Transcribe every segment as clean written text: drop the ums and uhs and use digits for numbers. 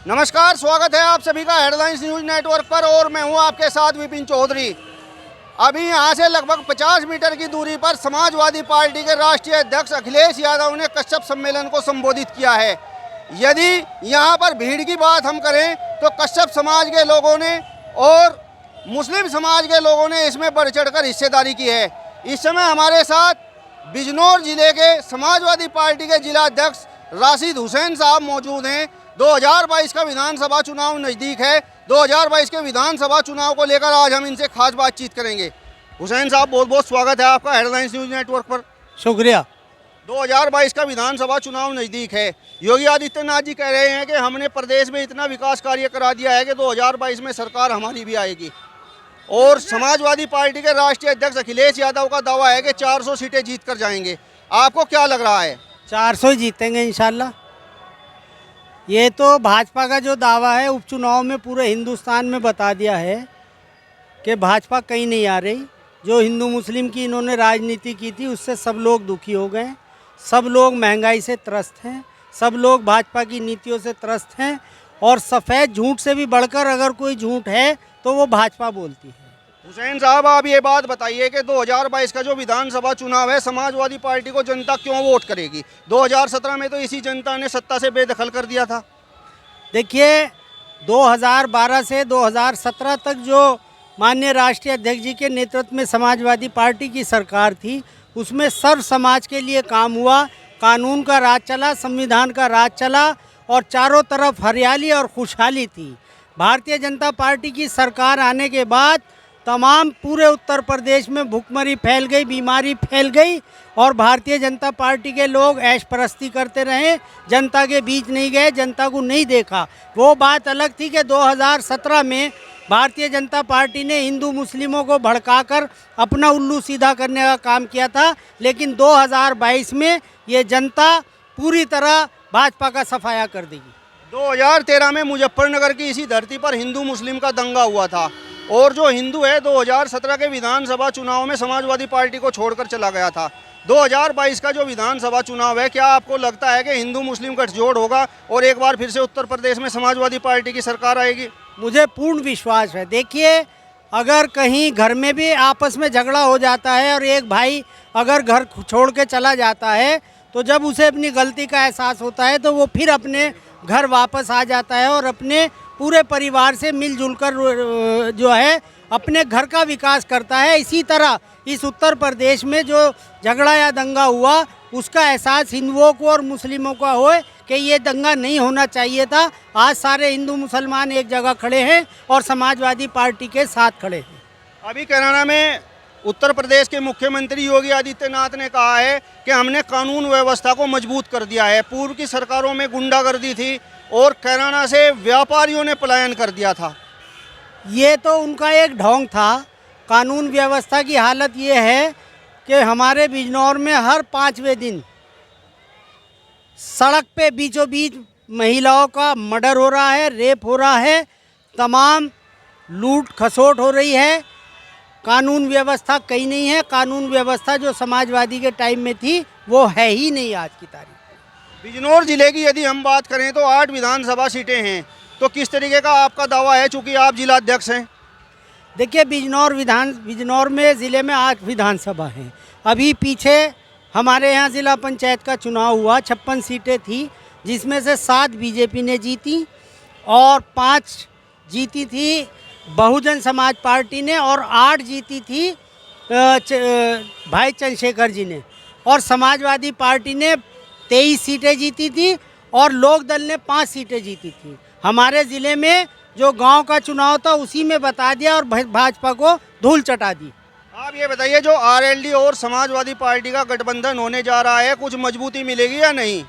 नमस्कार, स्वागत है आप सभी का हेडलाइंस न्यूज नेटवर्क पर और मैं हूं आपके साथ विपिन चौधरी। अभी यहां से लगभग 50 मीटर की दूरी पर समाजवादी पार्टी के राष्ट्रीय अध्यक्ष अखिलेश यादव ने कश्यप सम्मेलन को संबोधित किया है। यदि यहां पर भीड़ की बात हम करें तो कश्यप समाज के लोगों ने और मुस्लिम समाज के लोगों ने इसमें बढ़ चढ़कर हिस्सेदारी की है। इस समय हमारे साथ बिजनौर जिले के समाजवादी पार्टी के जिला अध्यक्ष राशिद हुसैन साहब मौजूद हैं। 2022 का विधानसभा चुनाव नज़दीक है। 2022 के विधानसभा चुनाव को लेकर आज हम इनसे खास बातचीत करेंगे। हुसैन साहब, बहुत बहुत स्वागत है आपका हेडलाइंस न्यूज नेटवर्क पर। शुक्रिया। 2022 का विधानसभा चुनाव नज़दीक है। योगी आदित्यनाथ जी कह रहे हैं कि हमने प्रदेश में इतना विकास कार्य करा दिया है कि 2022 में सरकार हमारी भी आएगी। और समाजवादी पार्टी के राष्ट्रीय अध्यक्ष अखिलेश यादव का दावा है कि 400 सीटें जीत कर जाएंगे। आपको क्या लग रहा है? 400 जीतेंगे इंशाल्लाह। ये तो भाजपा का जो दावा है उपचुनाव में पूरे हिंदुस्तान में बता दिया है कि भाजपा कहीं नहीं आ रही। जो हिंदू मुस्लिम की इन्होंने राजनीति की थी उससे सब लोग दुखी हो गए। सब लोग महंगाई से त्रस्त हैं, सब लोग भाजपा की नीतियों से त्रस्त हैं। और सफ़ेद झूठ से भी बढ़कर अगर कोई झूठ है तो वो भाजपा बोलती है। हुसैन साहब, आप ये बात बताइए कि 2022 का जो विधानसभा चुनाव है, समाजवादी पार्टी को जनता क्यों वोट करेगी? 2017 में तो इसी जनता ने सत्ता से बेदखल कर दिया था। देखिए, 2012 से 2017 तक जो माननीय राष्ट्रीय अध्यक्ष जी के नेतृत्व में समाजवादी पार्टी की सरकार थी, उसमें सर्व समाज के लिए काम हुआ। कानून का राज चला, संविधान का राज चला और चारों तरफ हरियाली और खुशहाली थी। भारतीय जनता पार्टी की सरकार आने के बाद तमाम पूरे उत्तर प्रदेश में भुखमरी फैल गई, बीमारी फैल गई और भारतीय जनता पार्टी के लोग ऐश परस्ती करते रहे, जनता के बीच नहीं गए, जनता को नहीं देखा। वो बात अलग थी कि 2017 में भारतीय जनता पार्टी ने हिंदू मुस्लिमों को भड़काकर अपना उल्लू सीधा करने का काम किया था। लेकिन 2022 में ये जनता पूरी तरह भाजपा का सफाया कर देगी। 2013 में मुजफ्फरनगर की इसी धरती पर हिंदू मुस्लिम का दंगा हुआ था और जो हिंदू है 2017 के विधानसभा चुनाव में समाजवादी पार्टी को छोड़कर चला गया था। 2022 का जो विधानसभा चुनाव है, क्या आपको लगता है कि हिंदू मुस्लिम गठजोड़ होगा और एक बार फिर से उत्तर प्रदेश में समाजवादी पार्टी की सरकार आएगी? मुझे पूर्ण विश्वास है। देखिए, अगर कहीं घर में भी आपस में झगड़ा हो जाता है और एक भाई अगर घर छोड़ के चला जाता है तो जब उसे अपनी गलती का एहसास होता है तो वो फिर अपने घर वापस आ जाता है और अपने पूरे परिवार से मिलजुल कर जो है अपने घर का विकास करता है। इसी तरह इस उत्तर प्रदेश में जो झगड़ा या दंगा हुआ उसका एहसास हिंदुओं को और मुस्लिमों को होए कि ये दंगा नहीं होना चाहिए था। आज सारे हिंदू मुसलमान एक जगह खड़े हैं और समाजवादी पार्टी के साथ खड़े हैं। अभी कैराना में उत्तर प्रदेश के मुख्यमंत्री योगी आदित्यनाथ ने कहा है कि हमने कानून व्यवस्था को मजबूत कर दिया है। पूर्व की सरकारों में गुंडागर्दी थी और कैराना से व्यापारियों ने पलायन कर दिया था। ये तो उनका एक ढोंग था। कानून व्यवस्था की हालत ये है कि हमारे बिजनौर में हर 5वें दिन सड़क पे बीचों बीच महिलाओं का मर्डर हो रहा है, रेप हो रहा है, तमाम लूट खसोट हो रही है। कानून व्यवस्था कहीं नहीं है। कानून व्यवस्था जो समाजवादी के टाइम में थी वो है ही नहीं आज की तारीख। बिजनौर जिले की यदि हम बात करें तो 8 विधानसभा सीटें हैं, तो किस तरीके का आपका दावा है, चूँकि आप जिला अध्यक्ष हैं? देखिए, बिजनौर में ज़िले में 8 विधानसभा हैं। अभी पीछे हमारे यहाँ ज़िला पंचायत का चुनाव हुआ, 56 सीटें थी, जिसमें से 7 बीजेपी ने जीती और 5 जीती थी बहुजन समाज पार्टी ने और 8 जीती थी भाई चंद्रशेखर जी ने। और समाजवादी पार्टी ने 23 सीटें जीती थी और लोकदल ने 5 सीटें जीती थी। हमारे ज़िले में जो गांव का चुनाव था उसी में बता दिया और भाजपा को धूल चटा दी। आप ये बताइए, जो आरएलडी और समाजवादी पार्टी का गठबंधन होने जा रहा है, कुछ मजबूती मिलेगी या नहीं?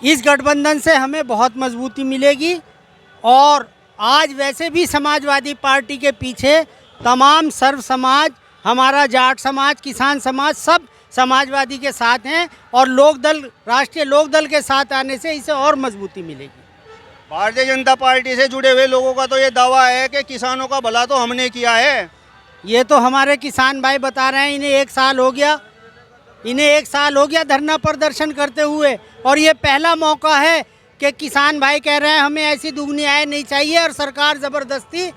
इस गठबंधन से हमें बहुत मजबूती मिलेगी और आज वैसे भी समाजवादी पार्टी के पीछे तमाम सर्व समाज, हमारा जाट समाज, किसान समाज, सब समाजवादी के साथ हैं और लोकदल, राष्ट्रीय लोकदल के साथ आने से इसे और मजबूती मिलेगी। भारतीय जनता पार्टी से जुड़े हुए लोगों का तो ये दावा है कि किसानों का भला तो हमने किया है। ये तो हमारे किसान भाई बता रहे हैं, इन्हें 1 साल हो गया धरना प्रदर्शन करते हुए और ये पहला मौका है कि किसान भाई कह रहे हैं हमें ऐसी दुगनी आय नहीं चाहिए और सरकार ज़बरदस्ती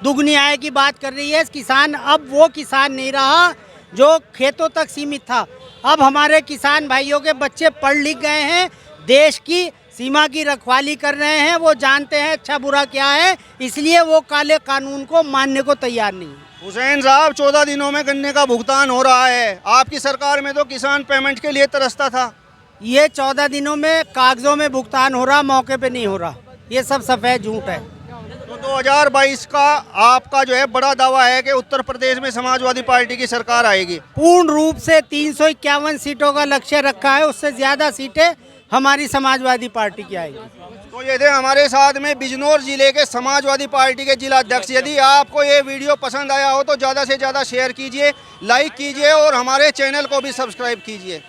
दुगनी आय की बात कर रही है। किसान अब वो किसान नहीं रहा जो खेतों तक सीमित था। अब हमारे किसान भाइयों के बच्चे पढ़ लिख गए हैं, देश की सीमा की रखवाली कर रहे हैं, वो जानते हैं अच्छा बुरा क्या है, इसलिए वो काले कानून को मानने को तैयार नहीं है। हुसैन साहब 14 दिनों में गन्ने का भुगतान हो रहा है। आपकी सरकार में तो किसान पेमेंट के लिए तरसता था। ये 14 दिनों में कागजों में भुगतान हो रहा, मौके पे नहीं हो रहा। ये सब सफ़ेद झूठ है। तो 2022 का आपका जो है बड़ा दावा है कि उत्तर प्रदेश में समाजवादी पार्टी की सरकार आएगी। पूर्ण रूप से 351 सीटों का लक्ष्य रखा है, उससे ज़्यादा सीटें हमारी समाजवादी पार्टी की आएगी। तो ये थे हमारे साथ में बिजनौर जिले के समाजवादी पार्टी के जिला अध्यक्ष। यदि आपको ये वीडियो पसंद आया हो तो ज़्यादा से ज़्यादा शेयर कीजिए, लाइक कीजिए और हमारे चैनल को भी सब्सक्राइब कीजिए।